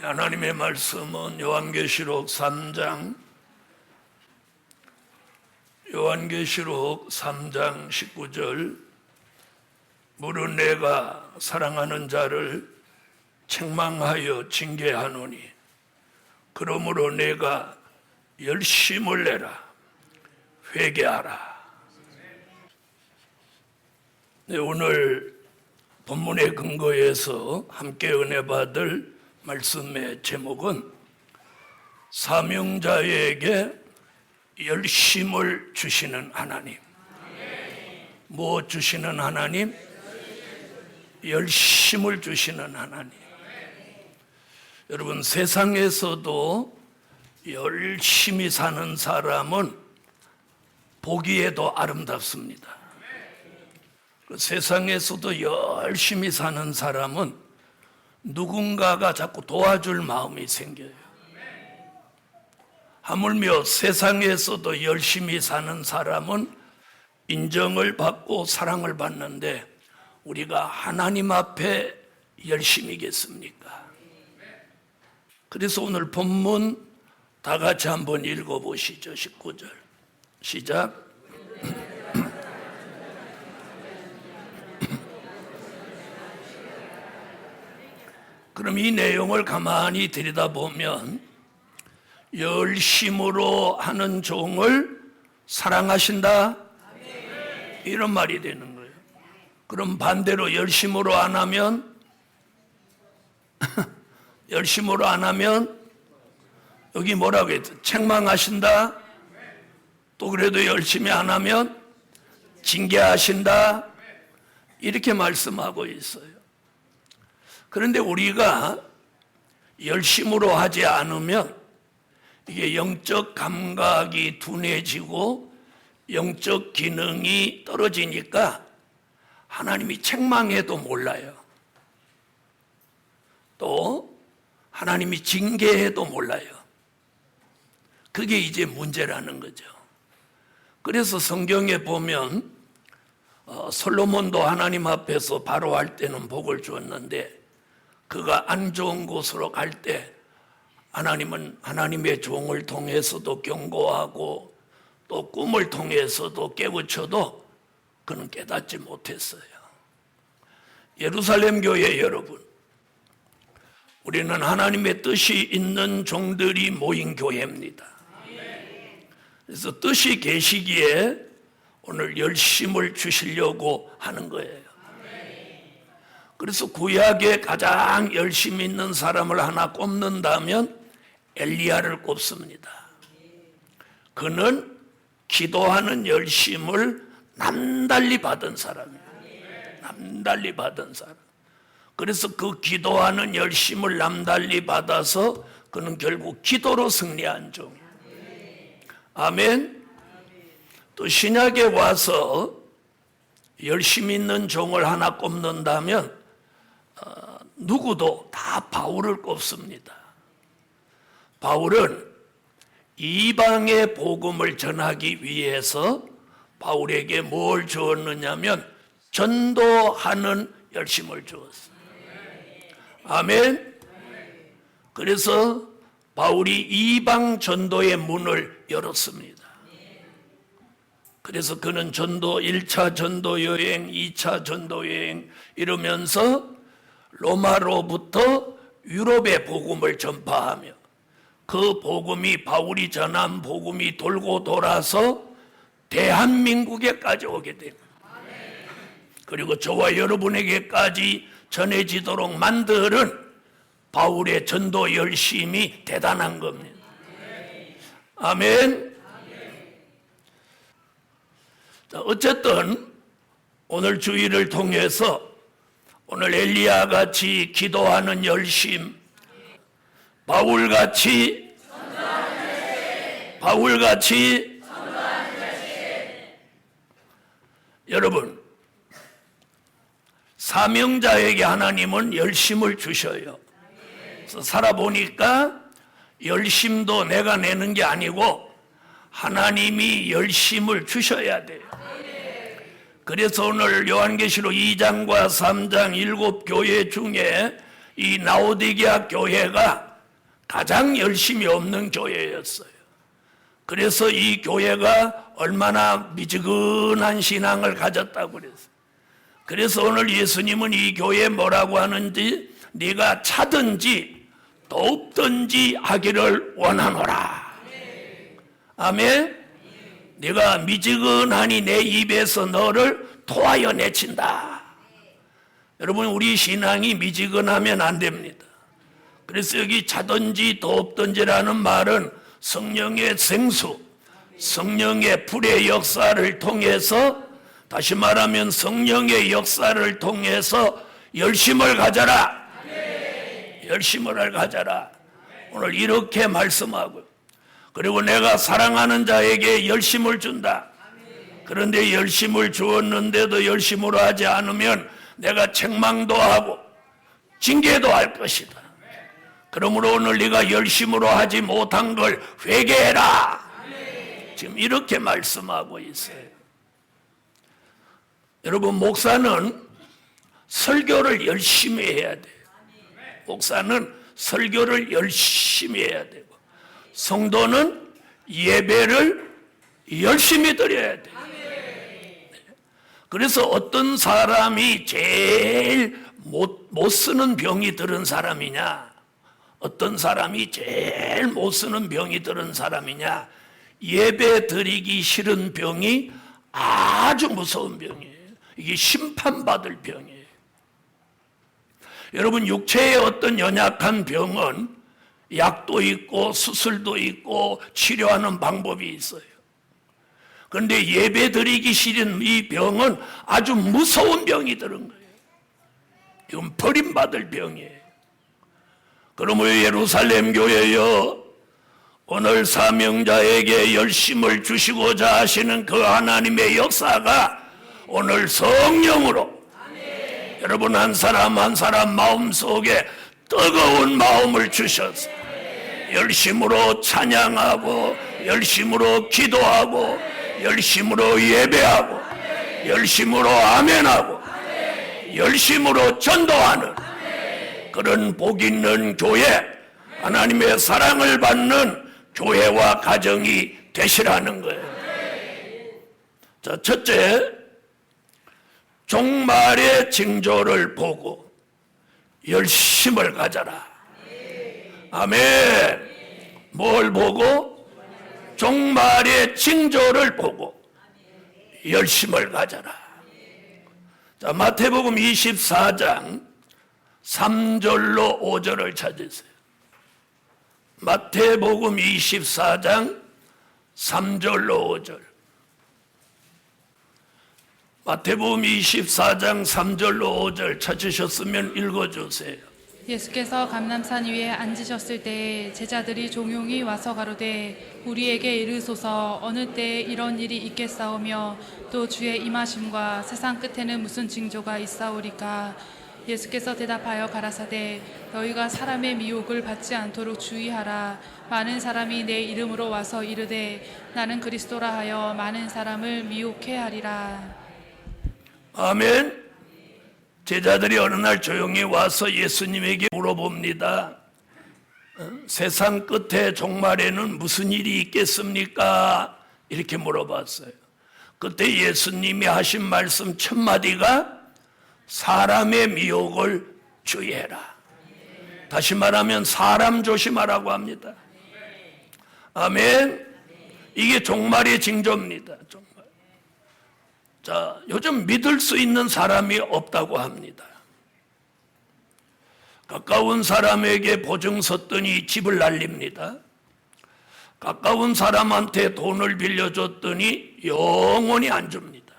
하나님의 말씀은 요한계시록 3장 19절 무릇 내가 사랑하는 자를 책망하여 징계하노니 그러므로 내가 열심을 내라 회개하라. 네, 오늘 본문의 근거에서 함께 은혜 받을 말씀의 제목은 사명자에게 열심을 주시는 하나님. 뭐 주시는 하나님? 열심을 주시는 하나님. 여러분, 세상에서도 열심히 사는 사람은 보기에도 아름답습니다. 세상에서도 열심히 사는 사람은 누군가가 자꾸 도와줄 마음이 생겨요. 하물며 세상에서도 열심히 사는 사람은 인정을 받고 사랑을 받는데 우리가 하나님 앞에 열심이겠습니까? 그래서 오늘 본문 다 같이 한번 읽어보시죠. 19절 시작. 그럼 이 내용을 가만히 들여다보면 열심으로 하는 종을 사랑하신다? 이런 말이 되는 거예요. 그럼 반대로 열심으로 안 하면 열심으로 안 하면 여기 뭐라고 했죠? 책망하신다? 또 그래도 열심히 안 하면 징계하신다? 이렇게 말씀하고 있어요. 그런데 우리가 열심으로 하지 않으면 이게 영적 감각이 둔해지고 영적 기능이 떨어지니까 하나님이 책망해도 몰라요. 또 하나님이 징계해도 몰라요. 그게 이제 문제라는 거죠. 그래서 성경에 보면 솔로몬도 하나님 앞에서 바로 할 때는 복을 주었는데 그가 안 좋은 곳으로 갈 때 하나님은 하나님의 종을 통해서도 경고하고 또 꿈을 통해서도 깨우쳐도 그는 깨닫지 못했어요. 예루살렘 교회 여러분, 우리는 하나님의 뜻이 있는 종들이 모인 교회입니다. 그래서 뜻이 계시기에 오늘 열심을 주시려고 하는 거예요. 그래서 구약에 가장 열심히 있는 사람을 하나 꼽는다면 엘리야를 꼽습니다. 그는 기도하는 열심을 남달리 받은 사람이에요. 남달리 받은 사람. 그래서 그 기도하는 열심을 남달리 받아서 그는 결국 기도로 승리한 종. 아멘. 또 신약에 와서 열심히 있는 종을 하나 꼽는다면 누구도 다 바울을 꼽습니다. 바울은 이방의 복음을 전하기 위해서 바울에게 뭘 주었느냐면 전도하는 열심을 주었어요. 아멘. 그래서 바울이 이방 전도의 문을 열었습니다. 그래서 그는 전도 1차 전도 여행, 2차 전도 여행 이러면서 로마로부터 유럽의 복음을 전파하며 그 복음이 바울이 전한 복음이 돌고 돌아서 대한민국에까지 오게 됩니다. 그리고 저와 여러분에게까지 전해지도록 만드는 바울의 전도 열심이 대단한 겁니다. 아멘. 어쨌든 오늘 주일을 통해서 오늘 엘리야같이 기도하는 열심, 바울같이 여러분, 사명자에게 하나님은 열심을 주셔요. 그래서 살아보니까 열심도 내가 내는 게 아니고 하나님이 열심을 주셔야 돼요. 그래서 오늘 요한계시록 2장과 3장 7교회 중에 이 라오디게아 교회가 가장 열심이 없는 교회였어요. 그래서 이 교회가 얼마나 미지근한 신앙을 가졌다고 그랬어요. 그래서 오늘 예수님은 이 교회에 뭐라고 하는지, 네가 차든지 돕든지 하기를 원하노라. 아멘. 네가 미지근하니 내 입에서 너를 토하여 내친다. 여러분, 우리 신앙이 미지근하면 안 됩니다. 그래서 여기 차든지 돕든지라는 말은 성령의 생수, 성령의 불의 역사를 통해서, 다시 말하면 성령의 역사를 통해서 열심을 가져라. 열심을 가져라. 오늘 이렇게 말씀하고요. 그리고 내가 사랑하는 자에게 열심을 준다. 그런데 열심을 주었는데도 열심으로 하지 않으면 내가 책망도 하고 징계도 할 것이다. 그러므로 오늘 네가 열심으로 하지 못한 걸 회개해라. 지금 이렇게 말씀하고 있어요. 여러분, 목사는 설교를 열심히 해야 돼요. 목사는 설교를 열심히 해야 되고, 성도는 예배를 열심히 드려야 돼요. 그래서 어떤 사람이 제일 못 쓰는 병이 들은 사람이냐, 어떤 사람이 제일 못 쓰는 병이 들은 사람이냐, 예배 드리기 싫은 병이 아주 무서운 병이에요. 이게 심판받을 병이에요. 여러분, 육체의 어떤 연약한 병은 약도 있고 수술도 있고 치료하는 방법이 있어요. 그런데 예배 드리기 싫은 이 병은 아주 무서운 병이 들은 거예요. 이건 버림받을 병이에요. 그러므로 예루살렘 교회여, 오늘 사명자에게 열심을 주시고자 하시는 그 하나님의 역사가 오늘 성령으로, 아멘. 여러분 한 사람 한 사람 마음속에 뜨거운 마음을 주셔서 열심으로 찬양하고, 열심으로 기도하고, 열심으로 예배하고, 열심으로 아멘하고, 열심으로 전도하는 그런 복 있는 교회, 하나님의 사랑을 받는 교회와 가정이 되시라는 거예요. 자, 첫째, 종말의 징조를 보고 열심을 가져라. 아멘. 뭘 보고? 종말의 징조를 보고 열심을 가져라. 자, 마태복음 24장 3절로 5절을 찾으세요. 마태복음 24장 3절로 5절. 마태복음 24장 3절로 5절 찾으셨으면 읽어주세요. 예수께서 감람산 위에 앉으셨을 때에 제자들이 종용이 와서 가로되 우리에게 이르소서 어느 때에 이런 일이 있겠사오며 또 주의 임하심과 세상 끝에는 무슨 징조가 있사오리까. 예수께서 대답하여 가라사대 너희가 사람의 미혹을 받지 않도록 주의하라. 많은 사람이 내 이름으로 와서 이르되 나는 그리스도라 하여 많은 사람을 미혹해 하리라. 아멘. 제자들이 어느 날 조용히 와서 예수님에게 물어봅니다. 세상 끝에 종말에는 무슨 일이 있겠습니까? 이렇게 물어봤어요. 그때 예수님이 하신 말씀 첫 마디가 사람의 미혹을 주의해라. 다시 말하면 사람 조심하라고 합니다. 아멘. 이게 종말의 징조입니다. 자, 요즘 믿을 수 있는 사람이 없다고 합니다. 가까운 사람에게 보증 섰더니 집을 날립니다. 가까운 사람한테 돈을 빌려줬더니 영원히 안 줍니다.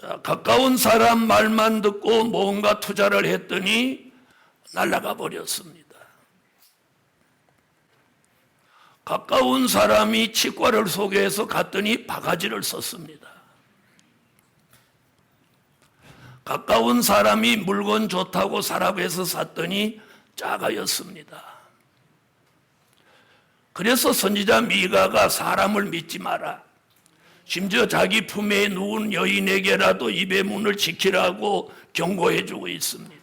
자, 가까운 사람 말만 듣고 뭔가 투자를 했더니 날아가 버렸습니다. 가까운 사람이 치과를 소개해서 갔더니 바가지를 썼습니다. 가까운 사람이 물건 좋다고 사라고 해서 샀더니 작아였습니다. 그래서 선지자 미가가 사람을 믿지 마라. 심지어 자기 품에 누운 여인에게라도 입의 문을 지키라고 경고해주고 있습니다.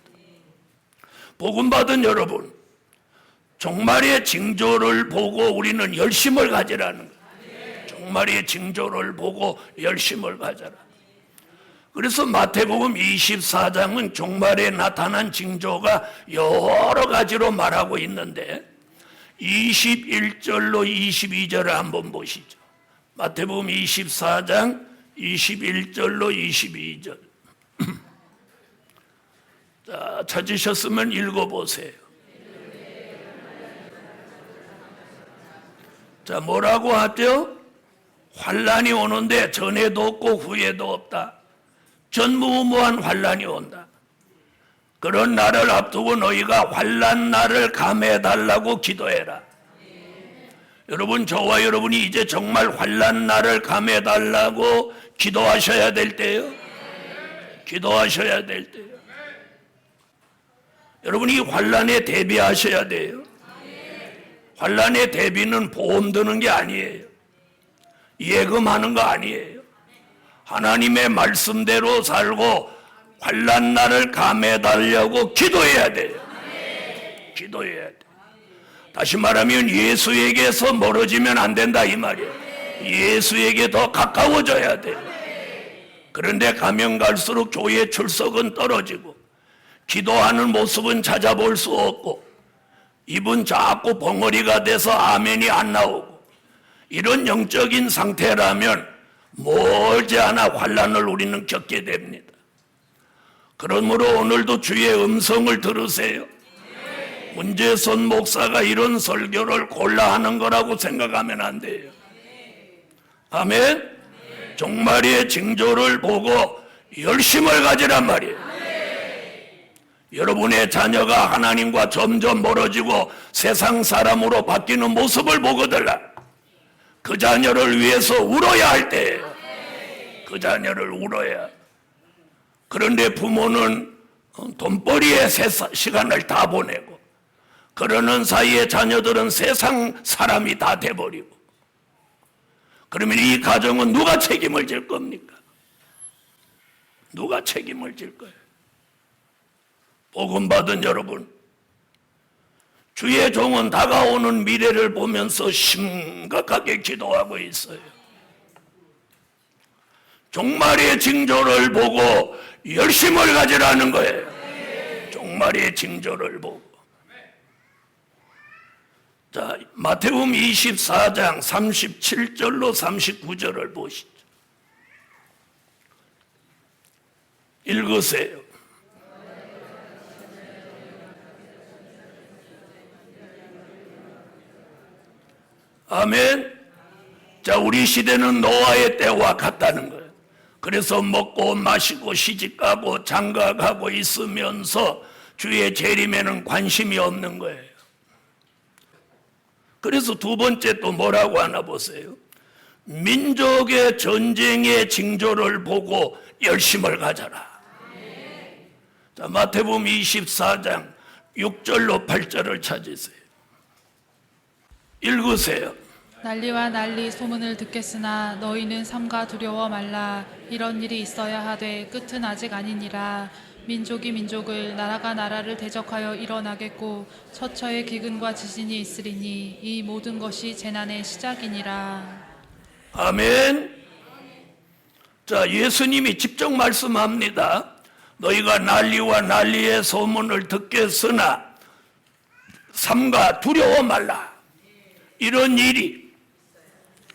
복음받은 여러분, 종말의 징조를 보고 우리는 열심을 가지라는 거예요. 종말의 징조를 보고 열심을 가져라. 그래서 마태복음 24장은 종말에 나타난 징조가 여러 가지로 말하고 있는데 21절로 22절을 한번 보시죠. 마태복음 24장 21절로 22절. 자, 찾으셨으면 읽어보세요. 자, 뭐라고 하죠? 환란이 오는데 전에도 없고 후에도 없다. 전무후무한 환란이 온다. 그런 날을 앞두고 너희가 환란 날을 감해달라고 기도해라. 여러분, 저와 여러분이 이제 정말 환란 날을 감해달라고 기도하셔야 될 때예요. 기도하셔야 될 때예요. 여러분이 환란에 대비하셔야 돼요. 환란의 대비는 보험 드는 게 아니에요. 예금하는 거 아니에요. 하나님의 말씀대로 살고 환난 날을 감해달라고 기도해야 돼요. 기도해야 돼. 다시 말하면 예수에게서 멀어지면 안 된다 이 말이에요. 예수에게 더 가까워져야 돼요. 그런데 가면 갈수록 교회 출석은 떨어지고 기도하는 모습은 찾아볼 수 없고 입은 자꾸 벙어리가 돼서 아멘이 안 나오고 이런 영적인 상태라면 멀지 않아 환난을 우리는 겪게 됩니다. 그러므로 오늘도 주의 음성을 들으세요. 문재선 목사가 이런 설교를 골라 하는 거라고 생각하면 안 돼요. 아멘. 종말의 징조를 보고 열심을 가지란 말이에요. 여러분의 자녀가 하나님과 점점 멀어지고 세상 사람으로 바뀌는 모습을 보거들라. 그 자녀를 위해서 울어야 할 때예요. 그 자녀를 울어야. 그런데 부모는 돈벌이에 시간을 다 보내고 그러는 사이에 자녀들은 세상 사람이 다 돼버리고 그러면 이 가정은 누가 책임을 질 겁니까? 누가 책임을 질 거예요? 복음 받은 여러분, 주의 종은 다가오는 미래를 보면서 심각하게 기도하고 있어요. 종말의 징조를 보고 열심을 가지라는 거예요. 종말의 징조를 보고. 자, 마태복음 24장 37절로 39절을 보시죠. 읽으세요. 아멘. 자, 우리 시대는 노아의 때와 같다는 거예요. 그래서 먹고 마시고 시집가고 장가가고 있으면서 주의 재림에는 관심이 없는 거예요. 그래서 두 번째 또 뭐라고 하나 보세요. 민족의 전쟁의 징조를 보고 열심을 가져라. 자, 마태복음 24장 6절로 8절을 찾으세요. 읽으세요. 난리와 난리 소문을 듣겠으나 너희는 삼가 두려워 말라. 이런 일이 있어야 하되 끝은 아직 아니니라. 민족이 민족을 나라가 나라를 대적하여 일어나겠고 처처의 기근과 지진이 있으리니 이 모든 것이 재난의 시작이니라. 아멘. 자, 예수님이 직접 말씀합니다. 너희가 난리와 난리의 소문을 듣겠으나 삼가 두려워 말라. 이런 일이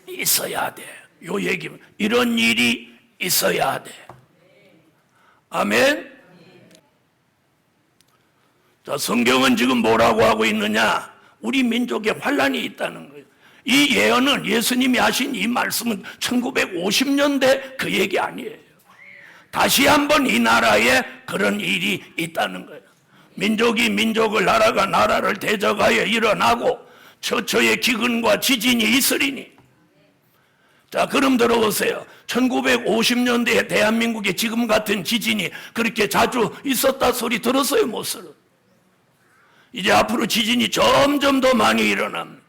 있어야 돼. 요 얘기, 이런 일이 있어야 돼. 아멘. 자, 성경은 지금 뭐라고 하고 있느냐? 우리 민족에 환란이 있다는 거예요. 이 예언은 예수님이 하신 이 말씀은 1950년대 그 얘기 아니에요. 다시 한번 이 나라에 그런 일이 있다는 거예요. 민족이 민족을, 나라가 나라를 대적하여 일어나고 처처의 기근과 지진이 있으리니. 자, 그럼 들어보세요. 1950년대에 대한민국에 지금 같은 지진이 그렇게 자주 있었다 소리 들었어요? 못 들어요? 이제 앞으로 지진이 점점 더 많이 일어납니다.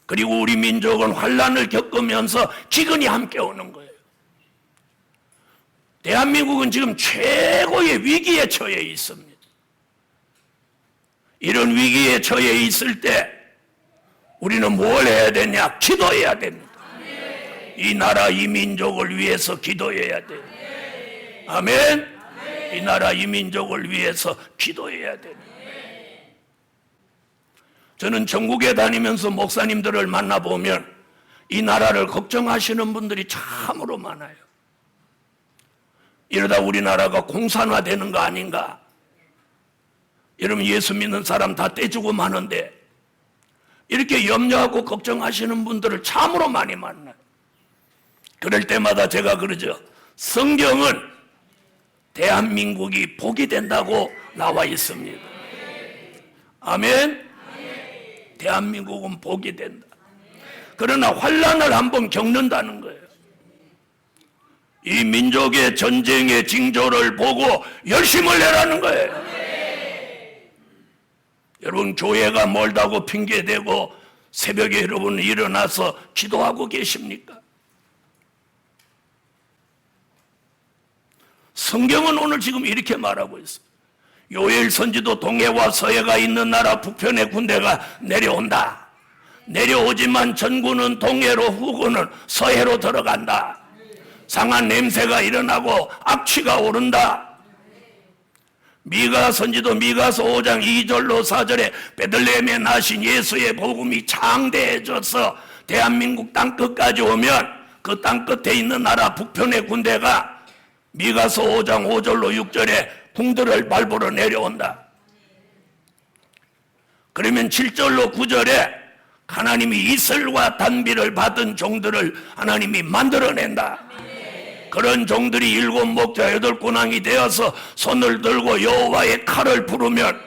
그리고 우리 민족은 환란을 겪으면서 기근이 함께 오는 거예요. 대한민국은 지금 최고의 위기에 처해 있습니다. 이런 위기에 처해 있을 때 우리는 뭘 해야 되냐? 기도해야 됩니다. 이 나라 이 민족을 위해서 기도해야 돼요. 아멘. 이 나라 이 민족을 위해서 기도해야 됩니다. 저는 전국에 다니면서 목사님들을 만나보면 이 나라를 걱정하시는 분들이 참으로 많아요. 이러다 우리나라가 공산화되는 거 아닌가? 여러분, 예수 믿는 사람 다 떼주고 마는데 이렇게 염려하고 걱정하시는 분들을 참으로 많이 만나요. 그럴 때마다 제가 그러죠. 성경은 대한민국이 복이 된다고 나와 있습니다. 아멘. 대한민국은 복이 된다. 그러나 환란을 한번 겪는다는 거예요. 이 민족의 전쟁의 징조를 보고 열심을 내라는 거예요. 여러분, 교회가 멀다고 핑계대고 새벽에 여러분 일어나서 기도하고 계십니까? 성경은 오늘 지금 이렇게 말하고 있어요. 요엘 선지도 동해와 서해가 있는 나라 북편의 군대가 내려온다. 내려오지만 전군은 동해로, 후군은 서해로 들어간다. 상한 냄새가 일어나고 악취가 오른다. 미가 선지도 미가서 5장 2절로 4절에 베들레헴에 나신 예수의 복음이 창대해져서 대한민국 땅끝까지 오면 그 땅끝에 있는 나라 북편의 군대가 미가서 5장 5절로 6절에 궁들을 밟으러 내려온다. 그러면 7절로 9절에 하나님이 이슬과 단비를 받은 종들을 하나님이 만들어낸다. 그런 종들이 7 목자 8 군왕이 되어서 손을 들고 여호와의 칼을 부르면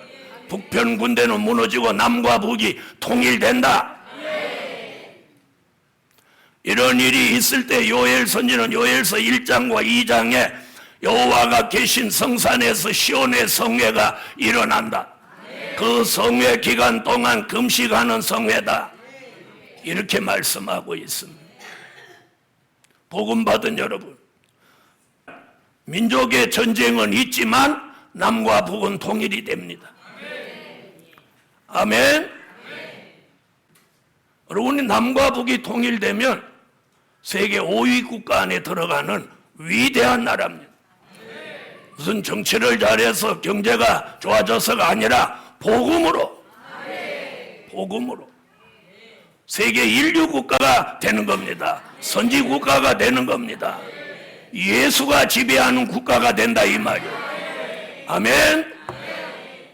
북편 군대는 무너지고 남과 북이 통일된다. 이런 일이 있을 때 요엘 선지는 요엘서 1장과 2장에 여호와가 계신 성산에서 시온의 성회가 일어난다. 그 성회 기간 동안 금식하는 성회다. 이렇게 말씀하고 있습니다. 복음 받은 여러분, 민족의 전쟁은 있지만 남과 북은 통일이 됩니다. 아멘. 여러분이 남과 북이 통일되면 세계 5위 국가 안에 들어가는 위대한 나라입니다. 무슨 정치를 잘해서 경제가 좋아져서가 아니라 복음으로 세계 인류 국가가 되는 겁니다. 선지 국가가 되는 겁니다. 예수가 지배하는 국가가 된다 이 말이에요. 아멘.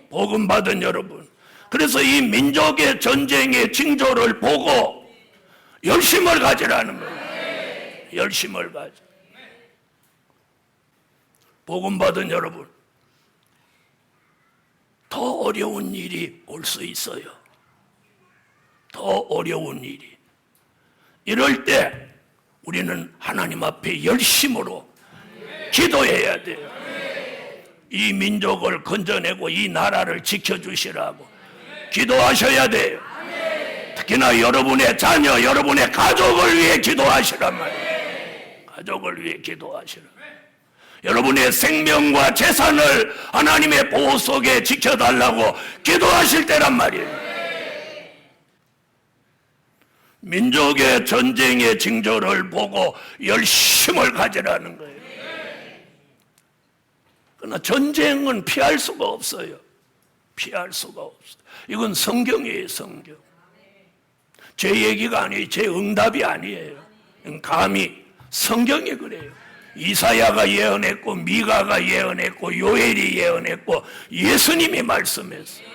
복음 받은 여러분, 그래서 이 민족의 전쟁의 징조를 보고 열심을 가지라는 거예요. 열심을 가져. 복음 받은 여러분, 더 어려운 일이 올 수 있어요. 더 어려운 일이. 이럴 때 우리는 하나님 앞에 열심으로 기도해야 돼요. 이 민족을 건져내고 이 나라를 지켜주시라고 기도하셔야 돼요. 특히나 여러분의 자녀, 여러분의 가족을 위해 기도하시란 말이에요. 가족을 위해 기도하시라. 여러분의 생명과 재산을 하나님의 보호 속에 지켜달라고 기도하실 때란 말이에요. 민족의 전쟁의 징조를 보고 열심을 가지라는 거예요. 그러나 전쟁은 피할 수가 없어요. 피할 수가 없어요. 이건 성경이에요, 성경. 제 얘기가 아니에요. 제 응답이 아니에요. 감히 성경이 그래요. 이사야가 예언했고, 미가가 예언했고, 요엘이 예언했고, 예수님이 말씀했어요.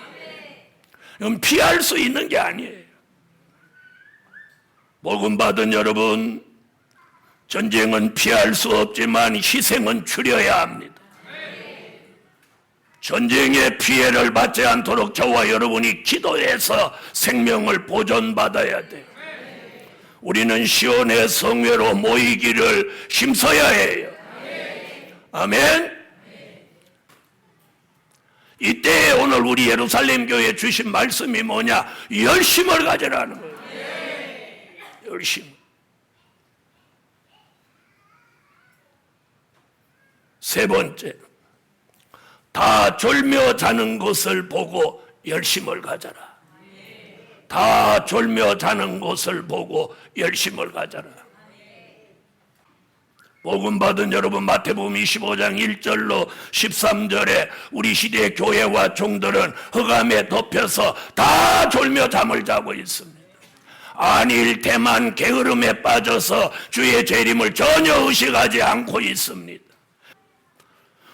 이건 피할 수 있는 게 아니에요. 복음 받은 여러분, 전쟁은 피할 수 없지만 희생은 줄여야 합니다. 전쟁의 피해를 받지 않도록 저와 여러분이 기도해서 생명을 보존받아야 돼요. 우리는 시온의 성회로 모이기를 힘써야 해요. 아멘. 이때 오늘 우리 예루살렘 교회에 주신 말씀이 뭐냐? 열심을 가지라는 거예요. 열심. 세 번째, 다 졸며 자는 것을 보고 열심을 가져라. 다 졸며 자는 것을 보고 열심을 가져라. 복음 받은 여러분, 마태복음 25장 1절로 13절에 우리 시대의 교회와 종들은 흑암에 덮여서 다 졸며 잠을 자고 있습니다. 안일 대만 게으름에 빠져서 주의 재림을 전혀 의식하지 않고 있습니다.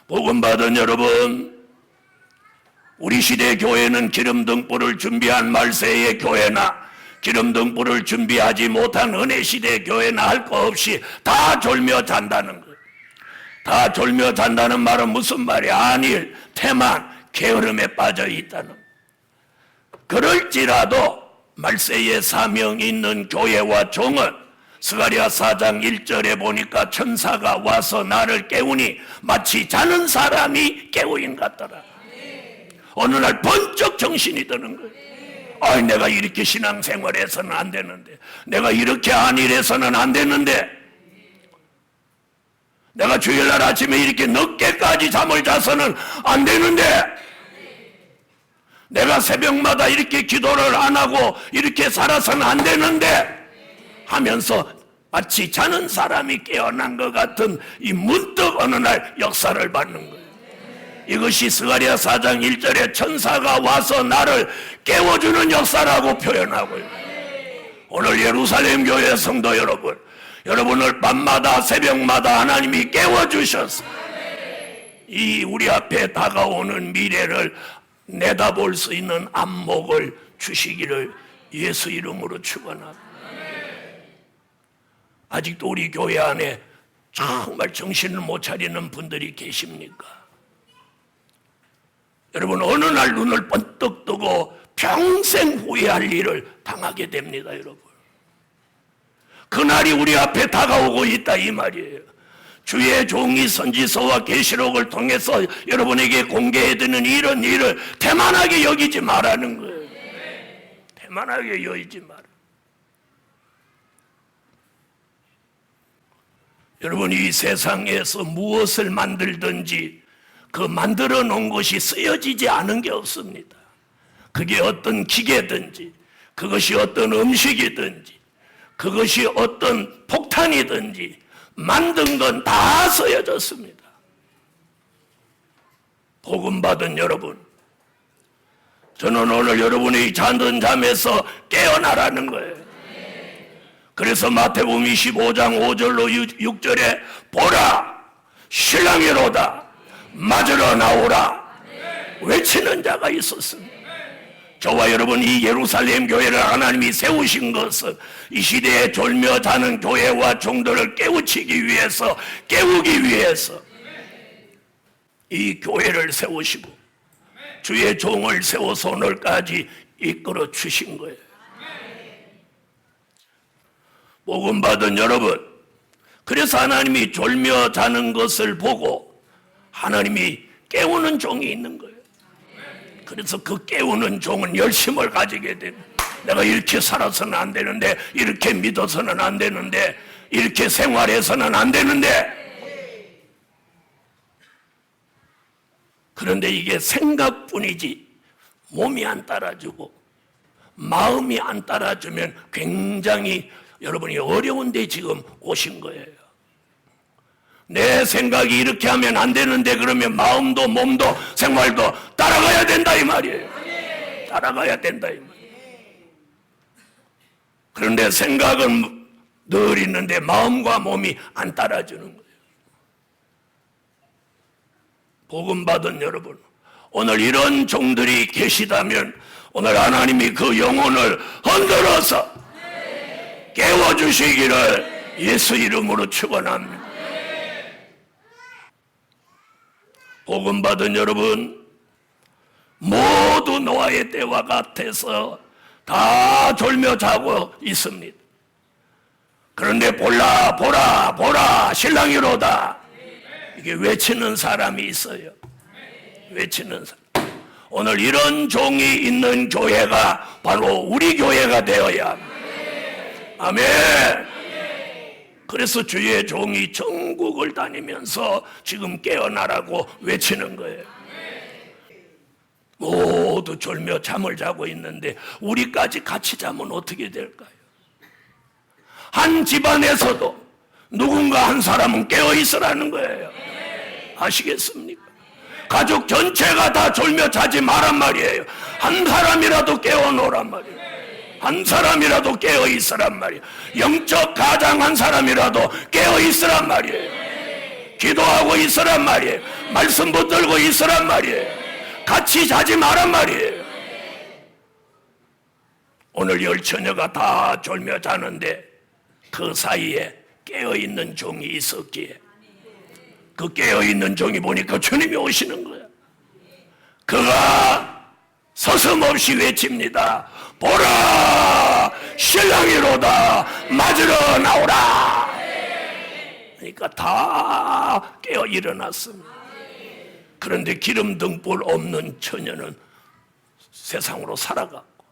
복음 받은 여러분, 우리 시대 교회는 기름등불을 준비한 말세의 교회나 기름등불을 준비하지 못한 은혜 시대 교회나 할 거 없이 다 졸며 잔다는 거예요. 다 졸며 잔다는 말은 무슨 말이야? 안일, 태만, 게으름에 빠져 있다는 거예요. 그럴지라도 말세의 사명이 있는 교회와 종은 스가랴 4장 1절에 보니까 천사가 와서 나를 깨우니 마치 자는 사람이 깨우인 같더라. 어느 날 번쩍 정신이 드는 거예요. 아이, 내가 이렇게 신앙생활해서는 안 되는데, 내가 이렇게 안일해서는 안 되는데, 내가 주일날 아침에 이렇게 늦게까지 잠을 자서는 안 되는데, 내가 새벽마다 이렇게 기도를 안 하고 이렇게 살아서는 안 되는데 하면서 마치 자는 사람이 깨어난 것 같은 이 문득 어느 날 역사를 받는 거예요. 이것이 스가랴 4장 1절에 천사가 와서 나를 깨워주는 역사라고 표현하고요. 오늘 예루살렘 교회 성도 여러분, 여러분을 밤마다 새벽마다 하나님이 깨워주셔서 이 우리 앞에 다가오는 미래를 내다볼 수 있는 안목을 주시기를 예수 이름으로 축원합니다. 아직도 우리 교회 안에 정말 정신을 못 차리는 분들이 계십니까? 여러분, 어느 날 눈을 번뜩 뜨고 평생 후회할 일을 당하게 됩니다. 여러분, 그날이 우리 앞에 다가오고 있다 이 말이에요. 주의 종이 선지서와 계시록을 통해서 여러분에게 공개해드리는 이런 일을 태만하게 여기지 말라는 거예요. 태만하게 여기지 마라. 여러분, 이 세상에서 무엇을 만들든지 그 만들어 놓은 것이 쓰여지지 않은 게 없습니다. 그게 어떤 기계든지, 그것이 어떤 음식이든지, 그것이 어떤 폭탄이든지 만든 건 다 쓰여졌습니다. 복음 받은 여러분, 저는 오늘 여러분이 잠든 잠에서 깨어나라는 거예요. 그래서 마태복음 25장 5절로 6절에 보라, 신랑이로다, 맞으러 나오라 외치는 자가 있었습니다. 저와 여러분, 이 예루살렘 교회를 하나님이 세우신 것은 이 시대에 졸며 자는 교회와 종들을 깨우치기 위해서, 깨우기 위해서 이 교회를 세우시고 주의 종을 세워서 오늘까지 이끌어 주신 거예요. 복음 받은 여러분, 그래서 하나님이 졸며 자는 것을 보고 하나님이 깨우는 종이 있는 거예요. 그래서 그 깨우는 종은 열심을 가지게 되는, 내가 이렇게 살아서는 안 되는데, 이렇게 믿어서는 안 되는데, 이렇게 생활해서는 안 되는데, 그런데 이게 생각뿐이지 몸이 안 따라주고 마음이 안 따라주면 굉장히 여러분이 어려운데 지금 오신 거예요. 내 생각이 이렇게 하면 안 되는데 그러면 마음도 몸도 생활도 따라가야 된다 이 말이에요. 따라가야 된다 이 말이에요. 그런데 생각은 늘 있는데 마음과 몸이 안 따라주는 거예요. 복음 받은 여러분, 오늘 이런 종들이 계시다면 오늘 하나님이 그 영혼을 흔들어서 깨워주시기를 예수 이름으로 축원합니다. 복음 받은 여러분, 모두 노아의 때와 같아서 다 졸며 자고 있습니다. 그런데 보라 보라 보라 신랑이로다, 이게 외치는 사람이 있어요. 외치는 사람. 오늘 이런 종이 있는 교회가 바로 우리 교회가 되어야 합니다. 아멘. 그래서 주의 종이 전국을 다니면서 지금 깨어나라고 외치는 거예요. 모두 졸며 잠을 자고 있는데 우리까지 같이 자면 어떻게 될까요? 한 집안에서도 누군가 한 사람은 깨어 있으라는 거예요. 아시겠습니까? 가족 전체가 다 졸며 자지 말란 말이에요. 한 사람이라도 깨어 놓으란 말이에요. 한 사람이라도 깨어 있으란 말이에요. 영적 가장 한 사람이라도 깨어 있으란 말이에요. 기도하고 있으란 말이에요. 말씀 붙들고 있으란 말이에요. 같이 자지 말란 말이에요. 오늘 열처녀가 다 졸며 자는데 그 사이에 깨어있는 종이 있었기에 그 깨어있는 종이 보니까 주님이 오시는 거야. 그가 서슴없이 외칩니다. 보라, 신랑이로다, 맞으러 나오라. 그러니까 다 깨어 일어났습니다. 그런데 기름 등불 없는 처녀는 세상으로 살아갔고,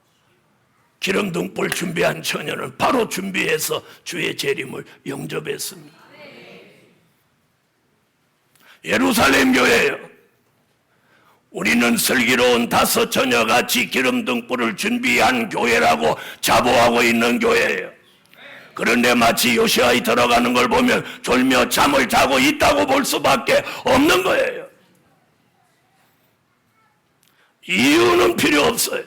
기름 등불 준비한 처녀는 바로 준비해서 주의 재림을 영접했습니다. 예루살렘 교회예요. 우리는 슬기로운 다섯 처녀같이 기름 등불을 준비한 교회라고 자부하고 있는 교회예요. 그런데 마치 요시아에 들어가는 걸 보면 졸며 잠을 자고 있다고 볼 수밖에 없는 거예요. 이유는 필요 없어요.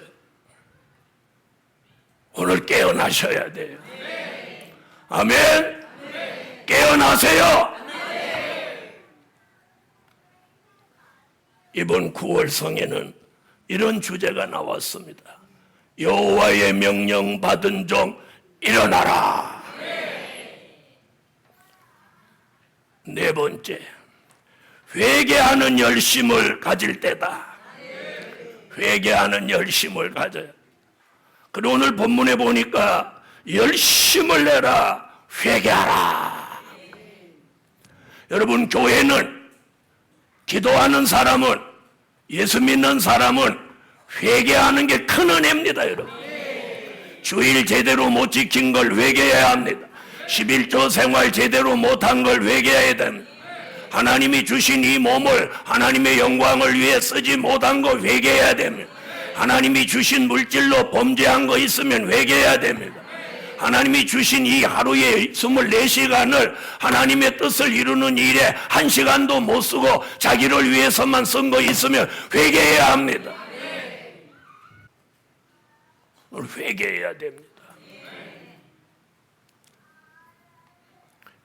오늘 깨어나셔야 돼요. 아멘. 깨어나세요. 이번 9월 성에는 이런 주제가 나왔습니다. 여호와의 명령 받은 종 일어나라. 네 번째, 회개하는 열심을 가질 때다. 회개하는 열심을 가져요. 그리고 오늘 본문에 보니까 열심을 내라, 회개하라. 여러분, 교회는, 기도하는 사람은, 예수 믿는 사람은 회개하는 게 큰 은혜입니다. 여러분, 주일 제대로 못 지킨 걸 회개해야 합니다. 11조 생활 제대로 못한 걸 회개해야 됩니다. 하나님이 주신 이 몸을 하나님의 영광을 위해 쓰지 못한 거 회개해야 됩니다. 하나님이 주신 물질로 범죄한 거 있으면 회개해야 됩니다. 하나님이 주신 이 하루에 24시간을 하나님의 뜻을 이루는 일에 1시간도 못 쓰고 자기를 위해서만 쓴 거 있으면 회개해야 합니다. 오늘 회개해야 됩니다.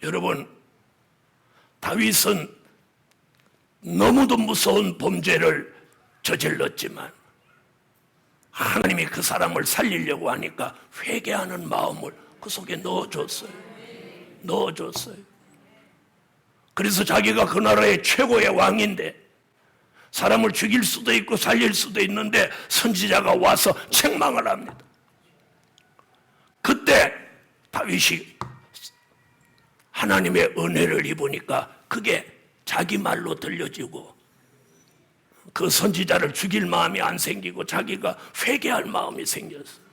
여러분, 다윗은 너무도 무서운 범죄를 저질렀지만 하나님이 그 사람을 살리려고 하니까 회개하는 마음을 그 속에 넣어줬어요. 그래서 자기가 그 나라의 최고의 왕인데 사람을 죽일 수도 있고 살릴 수도 있는데 선지자가 와서 책망을 합니다. 그때 다윗이 하나님의 은혜를 입으니까 그게 자기 말로 들려지고 그 선지자를 죽일 마음이 안 생기고 자기가 회개할 마음이 생겼어요.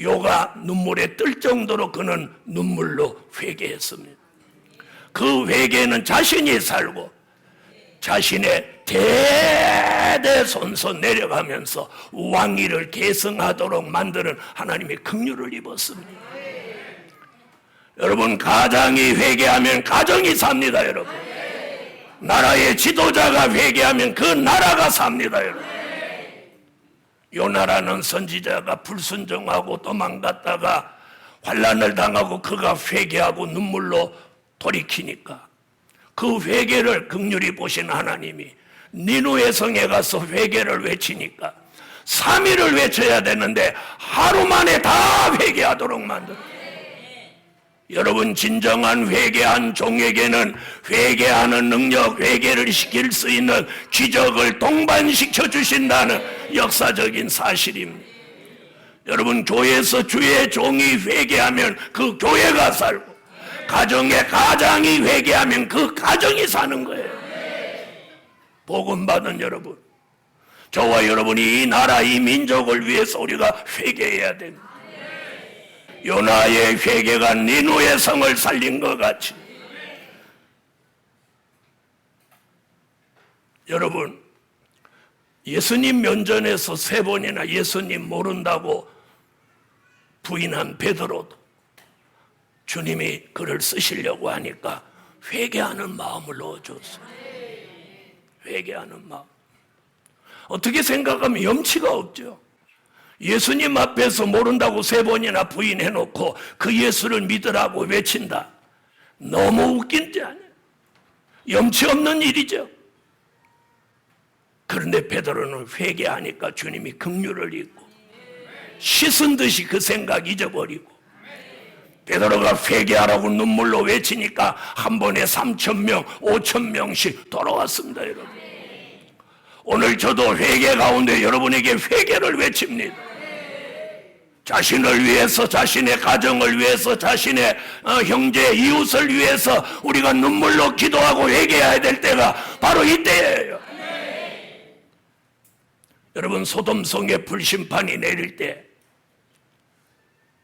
요가 눈물에 뜰 정도로 그는 눈물로 회개했습니다. 그 회개는 자신이 살고 자신의 대대손손 내려가면서 왕위를 계승하도록 만드는 하나님의 긍휼을 입었습니다. 여러분, 가장이 회개하면 가정이 삽니다. 여러분, 나라의 지도자가 회개하면 그 나라가 삽니다. 여러분, 요 나라는 선지자가 불순종하고 도망갔다가 환난을 당하고 그가 회개하고 눈물로 돌이키니까 그 회개를 긍휼히 보신 하나님이 니누의 성에 가서 회개를 외치니까 3일을 외쳐야 되는데 하루 만에 다 회개하도록 만들어요. 여러분, 진정한 회개한 종에게는 회개하는 능력, 회개를 시킬 수 있는 기적을 동반시켜 주신다는 역사적인 사실입니다. 여러분, 교회에서 주의 종이 회개하면 그 교회가 살고 가정의 가장이 회개하면 그 가정이 사는 거예요. 복음 받은 여러분, 저와 여러분이 이 나라, 이 민족을 위해서 우리가 회개해야 됩니다. 요나의 회개가 니누의 성을 살린 것 같이 여러분, 예수님 면전에서 3번이나 예수님 모른다고 부인한 베드로도 주님이 그를 쓰시려고 하니까 회개하는 마음을 넣어줬어요. 회개하는 마음. 어떻게 생각하면 염치가 없죠. 예수님 앞에서 모른다고 3번이나 부인해놓고 그 예수를 믿으라고 외친다. 너무 웃긴지 아니에요. 염치 없는 일이죠. 그런데 베드로는 회개하니까 주님이 긍휼을 입고 씻은 듯이 그 생각 잊어버리고, 베드로가 회개하라고 눈물로 외치니까 한 번에 3,000명, 5,000명씩 돌아왔습니다. 여러분, 오늘 저도 회개 가운데 여러분에게 회개를 외칩니다. 자신을 위해서, 자신의 가정을 위해서, 자신의 형제, 이웃을 위해서 우리가 눈물로 기도하고 회개해야 될 때가 바로 이때예요. 여러분, 소돔성에 불심판이 내릴 때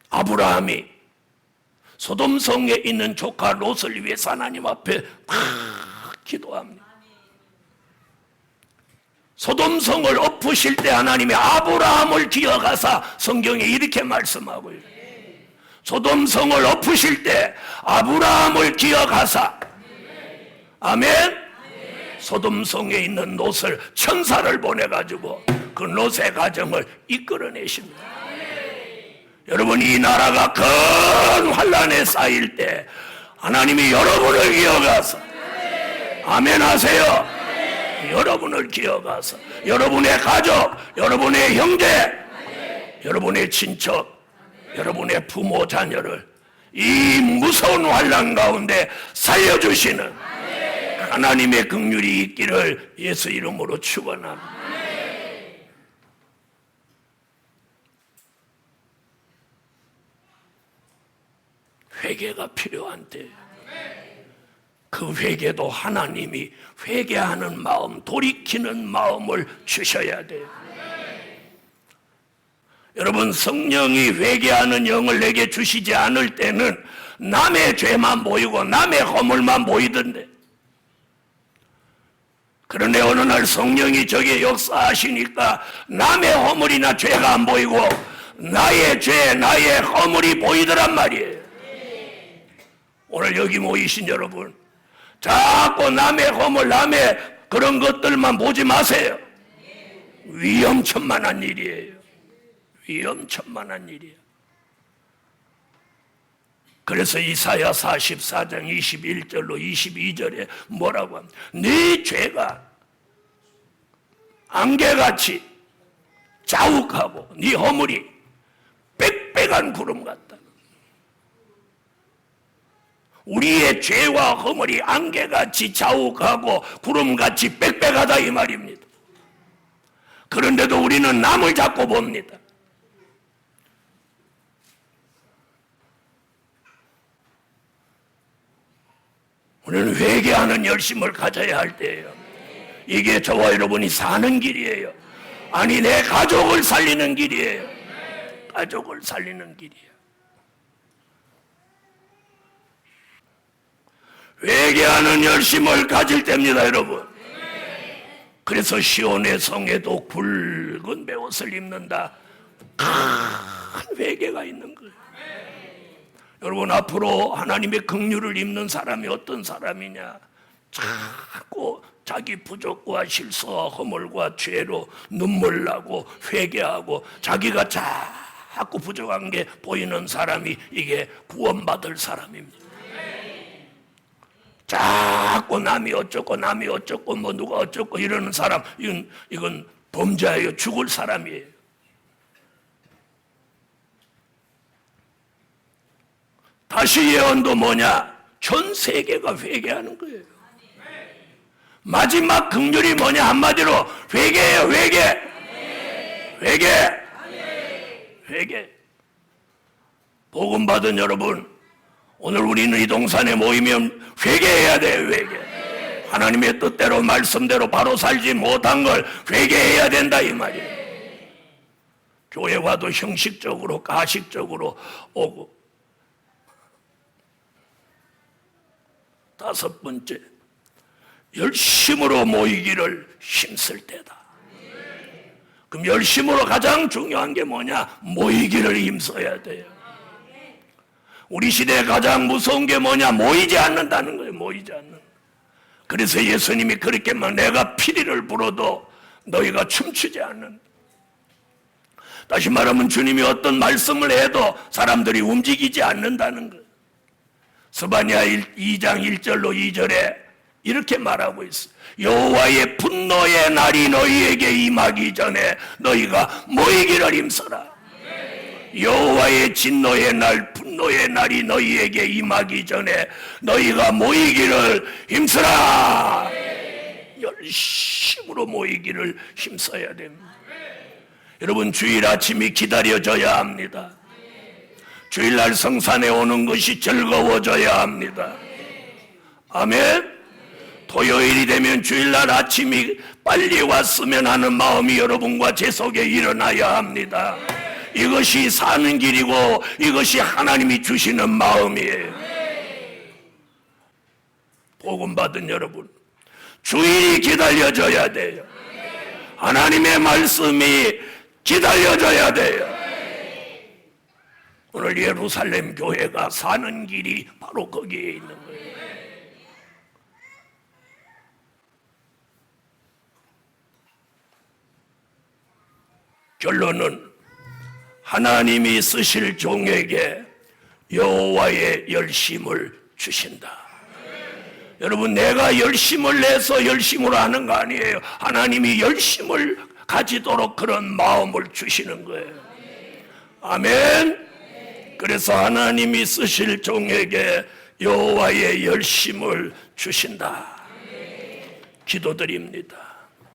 아브라함이 소돔성에 있는 조카 롯을 위해서 하나님 앞에 기도합니다. 소돔성을 엎으실 때 하나님이 아브라함을 기억하사 성경에 이렇게 말씀하고 있어요. 소돔성을 엎으실 때 아브라함을 기억하사, 아멘. 소돔성에 있는 롯을 천사를 보내가지고 그 롯의 가정을 이끌어내십니다. 여러분, 이 나라가 큰 환난에 쌓일 때 하나님이 여러분을 기억하사, 아멘 하세요. 여러분을 기억하사 여러분의 가족, 여러분의 형제, 여러분의 친척, 여러분의 부모, 자녀를 이 무서운 환난 가운데 살려주시는 하나님의 긍휼이 있기를 예수 이름으로 축원합니다. 회개가 필요한 때, 그 회개도 하나님이 회개하는 마음, 돌이키는 마음을 주셔야 돼요. 여러분, 성령이 회개하는 영을 내게 주시지 않을 때는 남의 죄만 보이고 남의 허물만 보이던데, 그런데 어느 날 성령이 저기에 역사하시니까 남의 허물이나 죄가 안 보이고 나의 죄, 나의 허물이 보이더란 말이에요. 오늘 여기 모이신 여러분, 자꾸 남의 허물, 남의 그런 것들만 보지 마세요. 위험천만한 일이에요. 위험천만한 일이에요. 그래서 이사야 44장 21절로 22절에 뭐라고 합니까? 네 죄가 안개같이 자욱하고 네 허물이 빽빽한 구름 같다. 우리의 죄와 허물이 안개같이 자욱하고 구름같이 빽빽하다 이 말입니다. 그런데도 우리는 남을 자꾸 봅니다. 우리는 회개하는 열심을 가져야 할 때예요. 이게 저와 여러분이 사는 길이에요. 아니, 내 가족을 살리는 길이에요. 가족을 살리는 길이에요. 회개하는 열심을 가질 때입니다, 여러분. 그래서 시온의 성에도 굵은 베옷을 입는다. 큰 회개가 있는 거예요. 여러분, 앞으로 하나님의 긍휼을 입는 사람이 어떤 사람이냐? 자꾸 자기 부족과 실수와 허물과 죄로 눈물 나고 회개하고 자기가 자꾸 부족한 게 보이는 사람이 이게 구원받을 사람입니다. 자꾸 남이 어쩌고 뭐 누가 어쩌고 이러는 사람, 이건 범죄예요. 죽을 사람이에요. 다시 예언도 뭐냐? 전 세계가 회개하는 거예요. 마지막 긍휼이 뭐냐? 한마디로 회개예요. 회개. 복음 받은 여러분, 오늘 우리는 이 동산에 모이면 회개해야 돼요. 회개. 하나님의 뜻대로 말씀대로 바로 살지 못한 걸 회개해야 된다 이 말이에요. 교회 와도 형식적으로 가식적으로 오고. 5번째, 열심으로 모이기를 힘쓸 때다. 그럼 열심으로 가장 중요한 게 뭐냐? 모이기를 힘써야 돼요. 우리 시대에 가장 무서운 게 뭐냐? 모이지 않는다는 거예요. 모이지 않는. 그래서 예수님이 그렇게 막 내가 피리를 불어도 너희가 춤추지 않는. 다시 말하면 주님이 어떤 말씀을 해도 사람들이 움직이지 않는다는 거예요. 스바냐 2장 1절로 2절에 이렇게 말하고 있어요. 여호와의 분노의 날이 너희에게 임하기 전에 너희가 모이기를 힘써라. 여호와의 진노의 날, 분노의 날이 너희에게 임하기 전에 너희가 모이기를 힘써라. 열심으로 모이기를 힘써야 됩니다. 여러분, 주일 아침이 기다려져야 합니다. 주일날 성산에 오는 것이 즐거워져야 합니다. 아멘. 토요일이 되면 주일날 아침이 빨리 왔으면 하는 마음이 여러분과 제 속에 일어나야 합니다. 이것이 사는 길이고 이것이 하나님이 주시는 마음이에요. 복음 받은 여러분, 주일이 기다려져야 돼요. 하나님의 말씀이 기다려져야 돼요. 오늘 예루살렘 교회가 사는 길이 바로 거기에 있는 거예요. 결론은 하나님이 쓰실 종에게 여호와의 열심을 주신다. 여러분, 내가 열심을 내서 열심으로 하는 거 아니에요. 하나님이 열심을 가지도록 그런 마음을 주시는 거예요. 아멘. 그래서 하나님이 쓰실 종에게 여호와의 열심을 주신다. 기도드립니다.